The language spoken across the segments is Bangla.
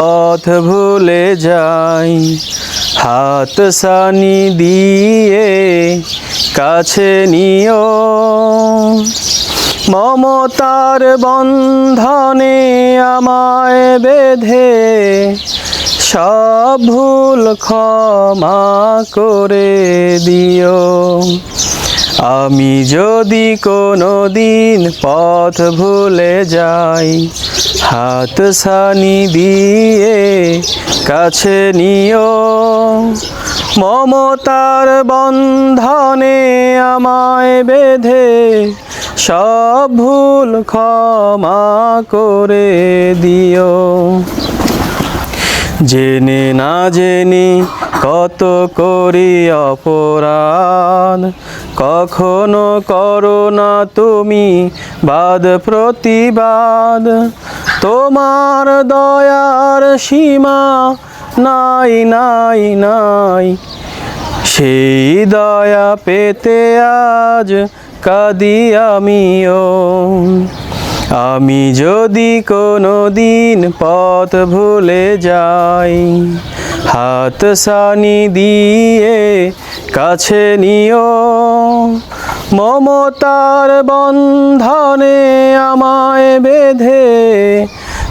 পথ ভুলে যাই, হাত সানি দিয়ে কাছে নিও। মমতার বন্ধনে আমায় বেঁধে সব ভুল ক্ষমা করে দিও। আমি যদি কোনো দিন পথ ভুলে যাই, হাত সানি দিয়ে কাছে নিও। মমতার বন্ধনে আমায় বেঁধে সব ভুল ক্ষমা করে দিও। জেনে না জেনে কত করি অপরাধ, কখনো করো না তুমি বাদ প্রতিবাদ। তোমার দয়ার সীমা নাই নাই নাই, সেই দয়া পেতে আজ কাঁদি আমিও। আমি যদি কোনো দিন পথ ভুলে যাই, হাত সানি দিয়ে কাছে নিও। মমতার বন্ধনে আমায় বেঁধে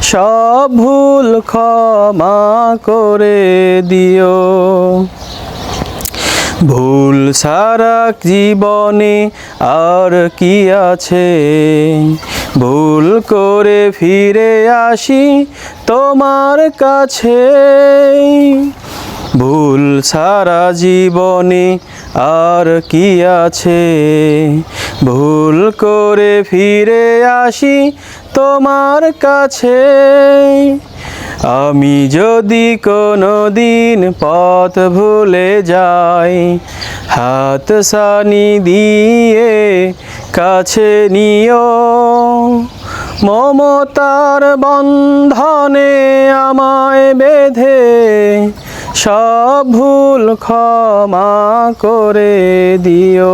সব ভুল ক্ষমা করে দিও। ভুল সারা জীবনে আর কি আছে, ভুল করে ফিরে আসি তোমার কাছে। ভুল সারা জীবনে আর কি আছে, ভুল করে ফিরে আসি তোমার কাছে। আমি যদি কোনো দিন পথ ভুলে যাই, হাত সানি দিয়ে কাছে নিও। মমতার বন্ধনে আমায় বেঁধে সব ভুল ক্ষমা করে দিও।